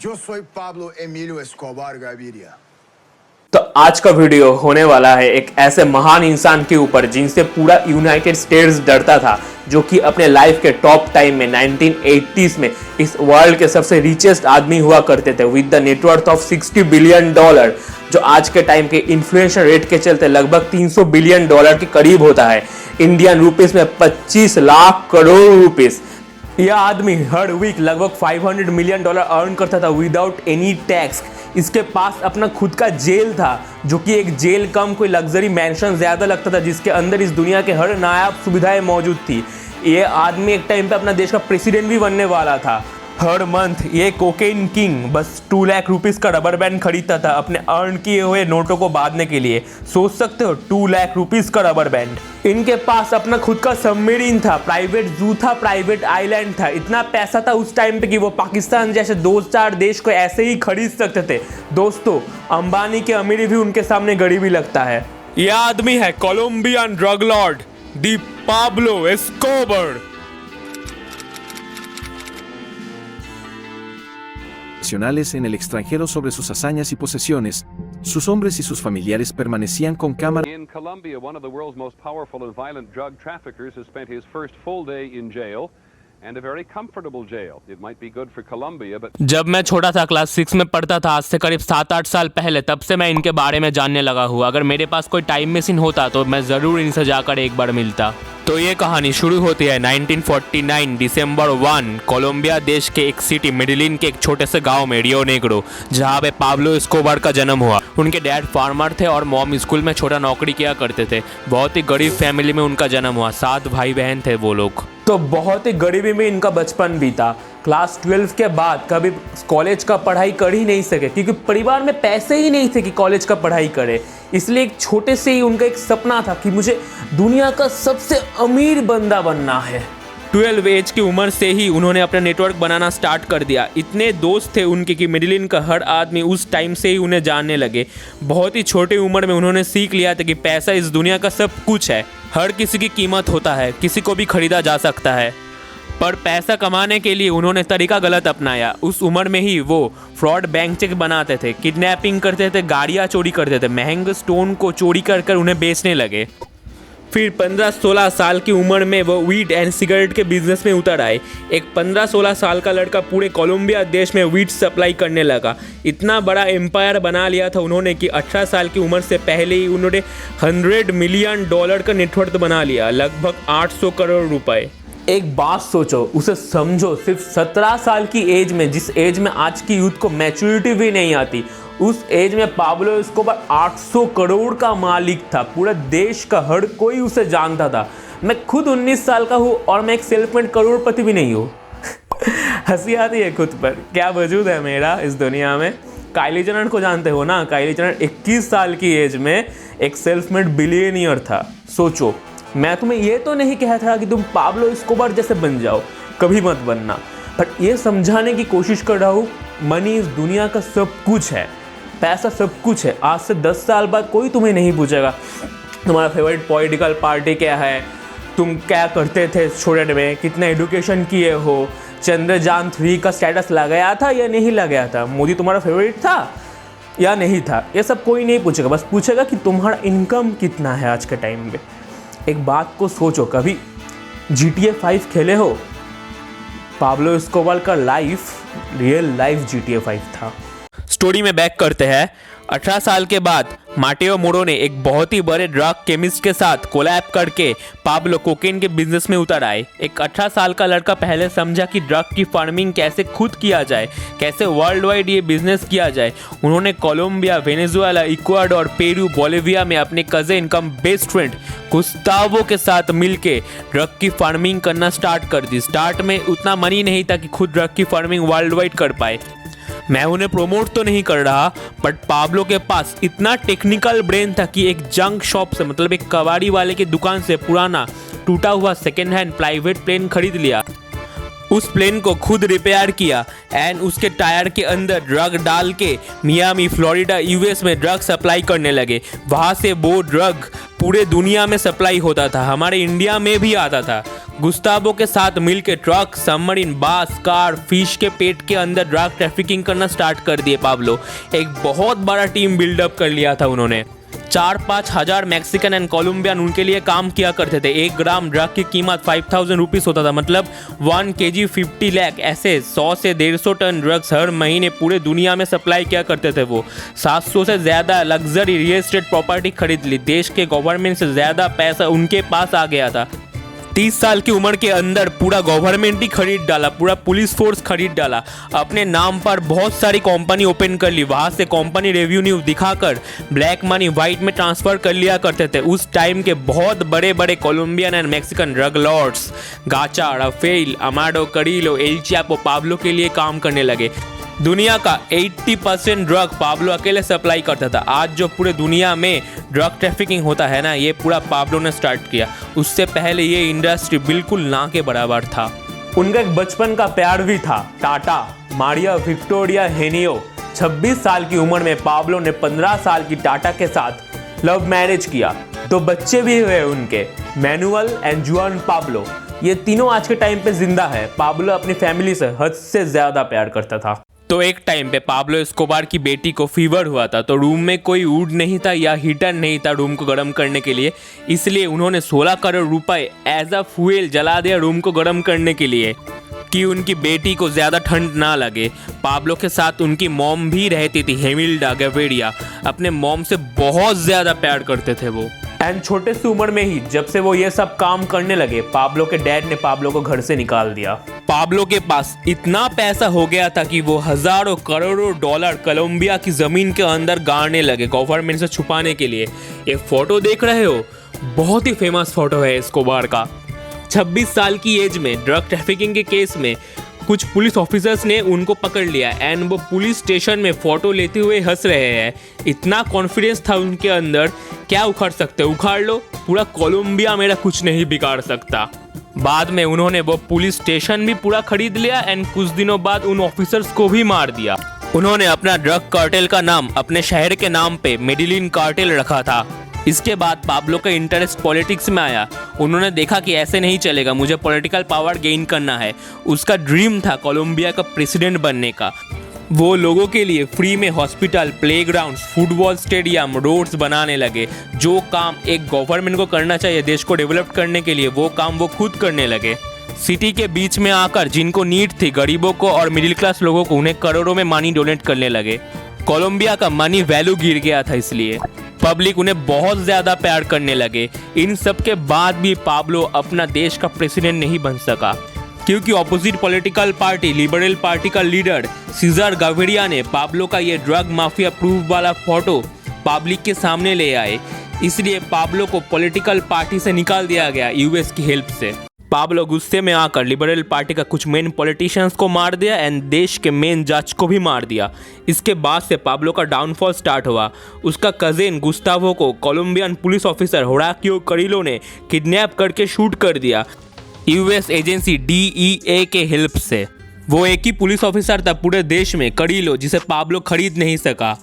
Yo soy Pablo Emilio Escobar Gaviria. तो आज का वीडियो होने वाला है एक ऐसे महान इंसान के ऊपर जिनसे पूरा यूनाइटेड स्टेट्स डरता था, जो कि अपने लाइफ के टॉप टाइम में 1980s में इस वर्ल्ड के सबसे रिचेस्ट आदमी हुआ करते थे with the net worth of $60 billion, जो आज के टाइम के इन्फ्लेशन रेट के चलते लगभग $300 बिलियन के करीब होता है। इंडियन रुपीस में 25 लाख करोड़ रुपीस। यह आदमी हर वीक लगभग $500 मिलियन अर्न करता था विदाउट एनी टैक्स। इसके पास अपना खुद का जेल था, जो कि एक जेल कम कोई लग्जरी मैंशन ज़्यादा लगता था, जिसके अंदर इस दुनिया के हर नायाब सुविधाएं मौजूद थी। ये आदमी एक टाइम पे अपना देश का प्रेसिडेंट भी बनने वाला था। हर मंथ ये कोकेन किंग बस 2 लाख रुपीस का रबर बैंड खरीदता था अपने अर्न किए हुए नोटों को बांधने के लिए। सोच सकते हो, 2 लाख रुपीस का रबर बैंड। इनके पास अपना खुद का सबमरीन था, प्राइवेट जू था, प्राइवेट आइलैंड था। इतना पैसा था उस टाइम पे कि वो पाकिस्तान जैसे 2-4 देश को ऐसे ही खरीद सकते थे। दोस्तों, अंबानी की अमीरी भी उनके सामने गरीबी लगता है। यह आदमी है Colombian drug Lord the Pablo एस्कोबर। En el extranjero sobre sus hazañas y posesiones, sus hombres y sus familiares permanecían con cámara. In Colombia, one of the world's most powerful and violent drug traffickers has spent his first full day in jail, and a very comfortable jail. It might be good for Colombia, but जब मैं छोटा था, class 6 में पढ़ता था, आज से करीब 7-8 साल पहले, तब से मैं इनके बारे में जानने लगा हूँ। अगर मेरे पास कोई टाइम मशीन होता तो मैं ज़रूर इनसे जाकर एक बार मिलता। तो ये कहानी शुरू होती है 1949 दिसंबर 1 कोलंबिया देश के एक सिटी मेडिलिन के एक छोटे से गांव में, रियो नेग्रो, जहाँ पे पाब्लो एस्कोबार का जन्म हुआ। उनके डैड फार्मर थे और मॉम स्कूल में छोटा नौकरी किया करते थे। बहुत ही गरीब फैमिली में उनका जन्म हुआ। 7 भाई बहन थे वो लोग। तो बहुत ही गरीबी में इनका बचपन बीता। क्लास 12 के बाद कभी कॉलेज का पढ़ाई कर ही नहीं सके, क्योंकि परिवार में पैसे ही नहीं थे कि कॉलेज का पढ़ाई करे। इसलिए एक छोटे से ही उनका एक सपना था कि मुझे दुनिया का सबसे अमीर बंदा बनना है। 12 एज की उम्र से ही उन्होंने अपना नेटवर्क बनाना स्टार्ट कर दिया। इतने दोस्त थे उनके कि मेडिलिन का हर आदमी उस टाइम से ही उन्हें जानने लगे। बहुत ही छोटी उम्र में उन्होंने सीख लिया था कि पैसा इस दुनिया का सब कुछ है। हर किसी की कीमत होता है, किसी को भी खरीदा जा सकता है। पर पैसा कमाने के लिए उन्होंने तरीका गलत अपनाया। उस उम्र में ही वो फ्रॉड बैंक चेक बनाते थे, किडनैपिंग करते थे, गाड़ियाँ चोरी करते थे, महंगे स्टोन को चोरी कर कर उन्हें बेचने लगे। फिर 15-16 साल की उम्र में वो वीड एंड सिगरेट के बिजनेस में उतर आए। एक 15-16 साल का लड़का पूरे कोलंबिया देश में वीड सप्लाई करने लगा। इतना बड़ा एम्पायर बना लिया था उन्होंने कि 18 साल की उम्र से पहले ही उन्होंने $100 मिलियन का नेटवर्थ बना लिया, लगभग 800 करोड़ रुपए। एक बात सोचो, उसे समझो, सिर्फ 17 साल की एज में, जिस एज में आज की यूथ को मैच्योरिटी भी नहीं आती, उस एज में पाब्लो एस्कोबार 800 करोड़ का मालिक था। पूरा देश का हर कोई उसे जानता था। मैं खुद 19 साल का हूँ और मैं एक सेल्फ मेड करोड़पति भी नहीं हूँ। हंसी आती है खुद पर, क्या वजूद है मेरा इस दुनिया में। काइली जेनर को जानते हो ना? काइली जेनर 21 साल की एज में एक सेल्फ मेड बिलियनियर था। सोचो, मैं तुम्हें ये तो नहीं कह रहा कि तुम पाब्लो एस्कोबार जैसे बन जाओ, कभी मत बनना, बट ये समझाने की कोशिश कर रहा हूँ, मनी इस दुनिया का सब कुछ है, पैसा सब कुछ है। आज से 10 साल बाद कोई तुम्हें नहीं पूछेगा तुम्हारा फेवरेट पॉलिटिकल पार्टी क्या है, तुम क्या करते थे छोटे में, कितना एडुकेशन किए हो, चंद्रयान 3 का स्टेटस लगाया था या नहीं लगाया था, मोदी तुम्हारा फेवरेट था या नहीं था। ये सब कोई नहीं पूछेगा, बस पूछेगा कि तुम्हारा इनकम कितना है आज के टाइम में। एक बात को सोचो, कभी GTA 5 खेले हो? पाब्लो एस्कोबार का लाइफ रियल लाइफ GTA 5 था। स्टोरी में बैक करते हैं। 18 साल के बाद माटेओ मोरो ने एक बहुत ही बड़े ड्रग केमिस्ट के साथ कोलैब करके पाब्लो कोकेन के बिजनेस में उतर आए। एक 18 साल का लड़का पहले समझा कि ड्रग की फार्मिंग कैसे खुद किया जाए, कैसे वर्ल्ड वाइड ये बिजनेस किया जाए। उन्होंने Colombia, Venezuela, Ecuador, Peru, Bolivia में अपने cousin cum best friend Gustavo के साथ मिलके ड्रग की फार्मिंग करना स्टार्ट कर दी। स्टार्ट में उतना मनी नहीं था कि खुद ड्रग की फार्मिंग वर्ल्ड वाइड कर पाए। मैं उन्हें प्रोमोट तो नहीं कर रहा, बट पाब्लो के पास इतना टेक्निकल ब्रेन था कि एक जंक शॉप से, मतलब एक कबाड़ी वाले की दुकान से पुराना टूटा हुआ सेकेंड हैंड प्राइवेट प्लेन खरीद लिया उस प्लेन को खुद रिपेयर किया एंड उसके टायर के अंदर ड्रग डाल के मियामी फ्लोरिडा यूएस में ड्रग सप्लाई करने लगे। वहाँ से वो ड्रग पूरे दुनिया में सप्लाई होता था, हमारे इंडिया में भी आता था। गुस्तावो के साथ मिलकर ट्रक, सबमरीन, बास, कार, फिश के पेट के अंदर ड्रग ट्रैफिकिंग करना स्टार्ट कर दिए पाब्लो। एक बहुत बड़ा टीम बिल्डअप कर लिया था उन्होंने। 4-5 हज़ार मैक्सिकन एंड कोलंबियन उनके लिए काम किया करते थे। 1 ग्राम ड्रग की कीमत 5000 रुपीज़ होता था, मतलब 1 kg 50 लाख। ऐसे 100 से 150 टन ड्रग्स हर महीने पूरे दुनिया में सप्लाई किया करते थे वो। 700 से ज़्यादा लग्जरी रियल एस्टेट प्रॉपर्टी खरीद ली। देश के गवर्नमेंट से ज़्यादा पैसा उनके पास आ गया था। 30 साल की उम्र के अंदर पूरा गवर्नमेंट ही खरीद डाला, पूरा पुलिस फोर्स खरीद डाला। अपने नाम पर बहुत सारी कंपनी ओपन कर ली। वहाँ से कंपनी रेवेन्यू दिखाकर ब्लैक मनी वाइट में ट्रांसफ़र कर लिया करते थे। उस टाइम के बहुत बड़े बड़े Colombian and Mexican drug lords Gacha, Rafael, Amado Carrillo, El Chapo Pablo के लिए काम करने लगे। दुनिया का 80% ड्रग पाब्लो अकेले सप्लाई करता था। आज जो पूरे दुनिया में ड्रग ट्रैफिकिंग होता है ना, ये पूरा पाब्लो ने स्टार्ट किया। उससे पहले ये इंडस्ट्री बिल्कुल ना के बराबर था। उनका एक बचपन का प्यार भी था, टाटा मारिया विक्टोरिया हेनियो। 26 साल की उम्र में पाब्लो ने 15 साल की टाटा के साथ लव मैरिज किया। 2 बच्चे भी हुए उनके, मैनुअल एंड जुआन पाब्लो। ये तीनों आज के टाइम पे जिंदा है। पाब्लो अपनी फैमिली से हद से ज़्यादा प्यार करता था। तो एक टाइम पे पाब्लो एस्कोबार की बेटी को फीवर हुआ था, तो रूम में कोई वुड नहीं था या हीटर नहीं था रूम को गर्म करने के लिए। इसलिए उन्होंने 16 करोड़ रुपए एज अ फ्यूल जला दिया रूम को गर्म करने के लिए, कि उनकी बेटी को ज़्यादा ठंड ना लगे। पाब्लो के साथ उनकी मॉम भी रहती थी, हेमिल्डा गवेरिया। अपने मॉम से बहुत ज़्यादा प्यार करते थे वो। एंड छोटे से उम्र में ही जब से वो ये सब काम करने लगे, पाब्लो के डैड ने पाब्लो को घर से निकाल दिया। पाब्लो के पास इतना पैसा हो गया था कि वो हज़ारों करोड़ों डॉलर कोलंबिया की ज़मीन के अंदर गाड़ने लगे गवर्नमेंट से छुपाने के लिए। ये फोटो देख रहे हो, बहुत ही फेमस फोटो है एस्कोबार का। 26 साल की एज में ड्रग ट्रैफिकिंग के केस में कुछ पुलिस ऑफिसर्स ने उनको पकड़ लिया एंड वो पुलिस स्टेशन में फ़ोटो लेते हुए हंस रहे हैं। इतना कॉन्फिडेंस था उनके अंदर, क्या उखाड़ सकते, उखाड़ लो, पूरा कोलंबिया मेरा कुछ नहीं बिगाड़ सकता। बाद में उन्होंने वो पुलिस स्टेशन भी पूरा खरीद लिया एंड कुछ दिनों बाद उन ऑफिसर्स को भी मार दिया। उन्होंने अपना ड्रग कार्टेल का नाम अपने शहर के नाम पे मेडिलिन कार्टेल रखा था। इसके बाद पाब्लो का इंटरेस्ट पॉलिटिक्स में आया। उन्होंने देखा कि ऐसे नहीं चलेगा, मुझे पॉलिटिकल पावर गेन करना है। उसका ड्रीम था कोलंबिया का प्रेसिडेंट बनने का। वो लोगों के लिए फ्री में hospital, playgrounds, football stadium, roads बनाने लगे। जो काम एक गवर्नमेंट को करना चाहिए देश को डेवलप करने के लिए, वो काम वो खुद करने लगे। सिटी के बीच में आकर जिनको नीड थी, गरीबों को और मिडिल क्लास लोगों को, उन्हें करोड़ों में मनी डोनेट करने लगे। कोलंबिया का मनी वैल्यू गिर गया था, इसलिए पब्लिक उन्हें बहुत ज़्यादा प्यार करने लगे। इन सब के बाद भी पाब्लो अपना देश का प्रेसिडेंट नहीं बन सका, क्योंकि opposite political party liberal party का लीडर सीजर गाविरिया ने पाब्लो का ये ड्रग माफिया प्रूफ वाला फोटो पब्लिक के सामने ले आए। इसलिए पाब्लो को पॉलिटिकल पार्टी से निकाल दिया गया यूएस की हेल्प से। पाब्लो गुस्से में आकर लिबरल पार्टी का कुछ मेन पॉलिटिशियंस को मार दिया एंड देश के मेन जज को भी मार दिया। इसके बाद से पाब्लो का डाउनफॉल स्टार्ट हुआ। उसका कजिन गुस्तावो को कोलंबियन पुलिस ऑफिसर होराकियो करीलो ने किडनैप करके शूट कर दिया यूएस एजेंसी DEA के हेल्प से। वो एक ही पुलिस ऑफिसर था पूरे देश में, करीलो, जिसे पाब्लो खरीद नहीं सका।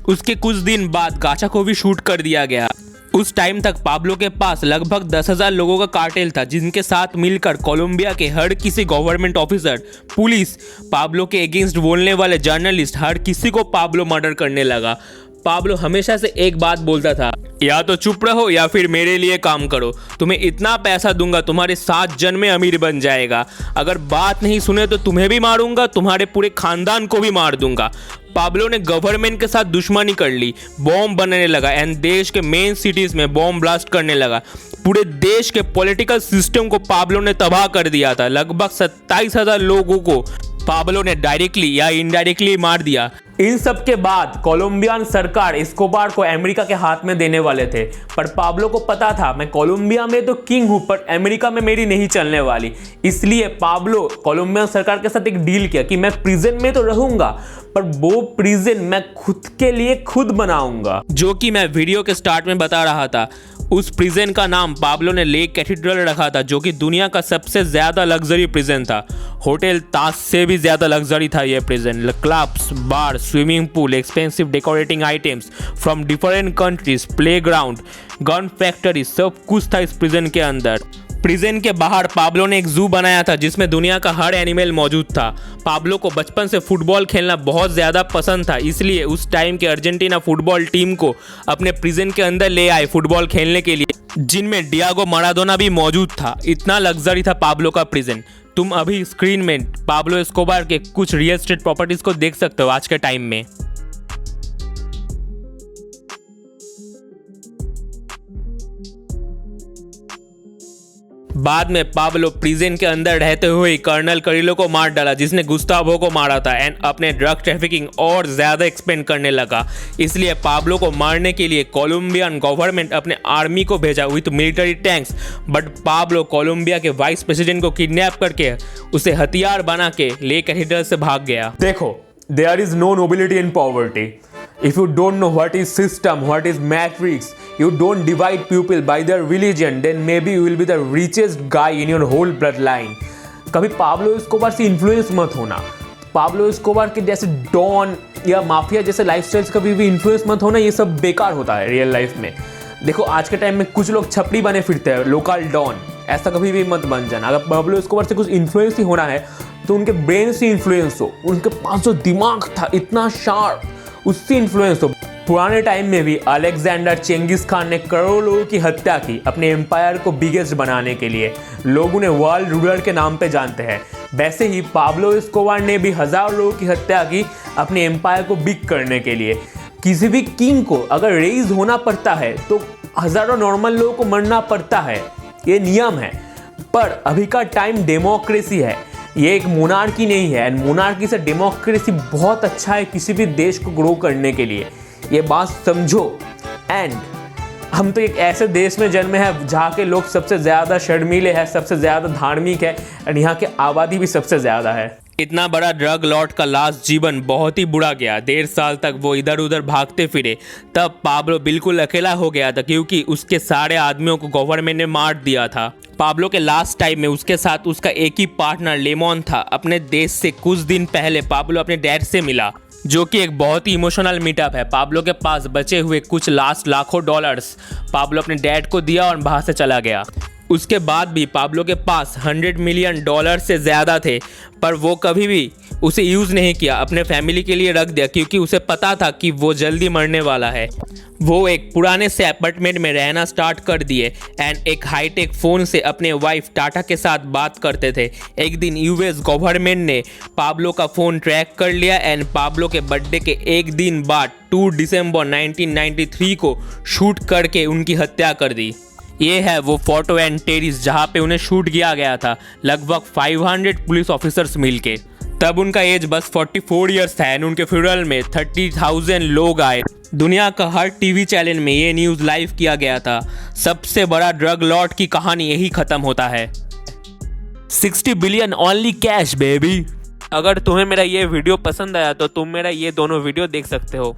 उसके कुछ दिन बाद गाचा को भी शूट कर दिया गया। उस टाइम तक पाब्लो के पास लगभग 10,000 लोगों का कार्टेल था, जिनके साथ मिलकर कोलंबिया के हर किसी गवर्नमेंट ऑफिसर, पुलिस, पाब्लो के अगेंस्ट बोलने वाले जर्नलिस्ट, हर किसी को पाब्लो मर्डर करने लगा। पाब्लो हमेशा से एक बात बोलता था, या तो चुप रहो या फिर मेरे लिए काम करो। तुम्हें इतना पैसा दूंगा, तुम्हारे 7 जन्म में अमीर बन जाएगा। अगर बात नहीं सुने तो तुम्हें भी मारूंगा, तुम्हारे पूरे खानदान को भी मार दूंगा। पाब्लो ने गवर्नमेंट के साथ दुश्मनी कर ली, बॉम्ब बनाने लगा एंड देश के मेन सिटीज़ में बॉम्ब ब्लास्ट करने लगा। पूरे देश के पॉलिटिकल सिस्टम को पाब्लो ने तबाह कर दिया था। लगभग 27,000 लोगों को पाब्लो ने डायरेक्टली या इनडायरेक्टली मार दिया। इन सब के बाद कोलंबियन सरकार एस्कोबार को अमेरिका के हाथ में देने वाले थे, पर पाब्लो को पता था मैं कोलंबिया में तो किंग हूँ, पर अमेरिका में मेरी नहीं चलने वाली। इसलिए पाब्लो कोलंबियन सरकार के साथ एक डील किया कि मैं प्रिजन में तो रहूंगा, पर वो प्रिजन मैं खुद के लिए खुद बनाऊंगा। जो कि मैं वीडियो के स्टार्ट में बता रहा था। उस प्रिजन का नाम पाब्लो ने लेक कैथेड्रल रखा था, जो कि दुनिया का सबसे ज़्यादा लग्जरी प्रिजन था। होटल ताज से भी ज़्यादा लग्जरी था यह prison. Clubs, bar, swimming pool, expensive decorating items from different countries, playground, gun factory, सब कुछ था इस प्रिजन के अंदर। प्रिजन के बाहर पाब्लो ने एक जू बनाया था जिसमें दुनिया का हर एनिमल मौजूद था। पाब्लो को बचपन से फुटबॉल खेलना बहुत ज़्यादा पसंद था, इसलिए उस टाइम के अर्जेंटीना फुटबॉल टीम को अपने प्रिजन के अंदर ले आए फुटबॉल खेलने के लिए, जिनमें डियागो माराडोना भी मौजूद था। इतना लग्जरी था पाब्लो का प्रिजन। तुम अभी स्क्रीन में पाब्लो एस्कोबार के कुछ रियल एस्टेट प्रॉपर्टीज़ को देख सकते हो आज के टाइम में। बाद में पाब्लो प्रिजन के अंदर रहते हुए कर्नल करिलो को मार डाला, जिसने गुस्तावो को मारा था, एंड अपने ड्रग ट्रैफिकिंग और ज़्यादा एक्सपेंड करने लगा। इसलिए पाब्लो को मारने के लिए कोलंबियन गवर्नमेंट अपने आर्मी को भेजा with military tanks, but Pablo Colombia के वाइस प्रेसिडेंट को किडनैप करके उसे हथियार बना के लेक कैथेड्रल से भाग गया। देखो, there is no nobility in poverty. If you don't know what is system, what is matrix, you don't divide people by their religion, then maybe you will be the richest guy in your whole bloodline. कभी Pablo Escobar से influence मत होना। Pablo Escobar के जैसे don या mafia जैसे lifestyles कभी भी इन्फ्लुएंस मत होना, ये सब बेकार होता है रियल लाइफ में। देखो, आज के टाइम में कुछ लोग छपड़ी बने फिरते हैं, लोकल डॉन, ऐसा कभी भी मत बन जाना। अगर पाब्लो एस्कोबार से कुछ इन्फ्लुएंस ही होना है तो उनके ब्रेन से इन्फ्लुएंस हो, उनके पास जो दिमाग था इतना शार्प, उससे इन्फ्लुएंस हो। पुराने टाइम में भी अलेक्जेंडर चेंगिस खान ने करोड़ों लोगों की हत्या की अपने एम्पायर को बिगेस्ट बनाने के लिए। लोग उन्हें वर्ल्ड रूलर के नाम पे जानते हैं। वैसे ही पाब्लो एस्कोबार ने भी हज़ारों लोगों की हत्या की अपने एम्पायर को बिग करने के लिए। किसी भी किंग को अगर रेज होना पड़ता है तो हज़ारों नॉर्मल लोगों को मरना पड़ता है, ये नियम है। पर अभी का टाइम डेमोक्रेसी है, ये एक मोनार्की नहीं है, एंड मोनार्की से डेमोक्रेसी बहुत अच्छा है किसी भी देश को ग्रो करने के लिए। ये बात समझो। एंड हम तो एक ऐसे देश में जन्मे हैं जहाँ के लोग सबसे ज़्यादा शर्मीले हैं, सबसे ज़्यादा धार्मिक है, और यहाँ की आबादी भी सबसे ज़्यादा है। इतना बड़ा ड्रग लॉर्ड का लास्ट जीवन बहुत ही बुरा गया। 1.5 साल तक वो इधर उधर भागते फिरे। तब पाब्लो बिल्कुल अकेला हो गया था, क्योंकि उसके सारे आदमियों को गवर्नमेंट ने मार दिया था। पाब्लो के लास्ट टाइम में उसके साथ उसका एक ही पार्टनर लेमॉन था। अपने देश से कुछ दिन पहले पाब्लो अपने डैड से मिला, जो कि एक बहुत ही इमोशनल मीटअप है। पाब्लो के पास बचे हुए कुछ लास्ट लाखों डॉलर्स पाब्लो अपने डैड को दिया और वहाँ से चला गया। उसके बाद भी पाब्लो के पास $100 मिलियन से ज़्यादा थे, पर वो कभी भी उसे यूज़ नहीं किया, अपने फैमिली के लिए रख दिया, क्योंकि उसे पता था कि वो जल्दी मरने वाला है। वो एक पुराने से अपार्टमेंट में रहना स्टार्ट कर दिए एंड एक हाईटेक फ़ोन से अपने वाइफ टाटा के साथ बात करते थे। एक दिन यूएस गवर्नमेंट ने पाब्लो का फ़ोन ट्रैक कर लिया एंड पाब्लो के बर्थडे के एक दिन बाद 2 दिसंबर 1993 को शूट करके उनकी हत्या कर दी। ये है वो फोटो एंड टेरिस जहाँ पे उन्हें शूट किया गया था, लगभग 500 पुलिस ऑफिसर्स मिलके। तब उनका एज बस 44 ईयर्स था एंड उनके फ्यूनरल में 30,000 लोग आए। दुनिया का हर टीवी चैनल में ये न्यूज़ लाइव किया गया था। सबसे बड़ा ड्रग लॉर्ड की कहानी यही ख़त्म होता है। 60 बिलियन ओनली कैश बेबी। अगर तुम्हें मेरा ये वीडियो पसंद आया तो तुम मेरा ये दोनों वीडियो देख सकते हो।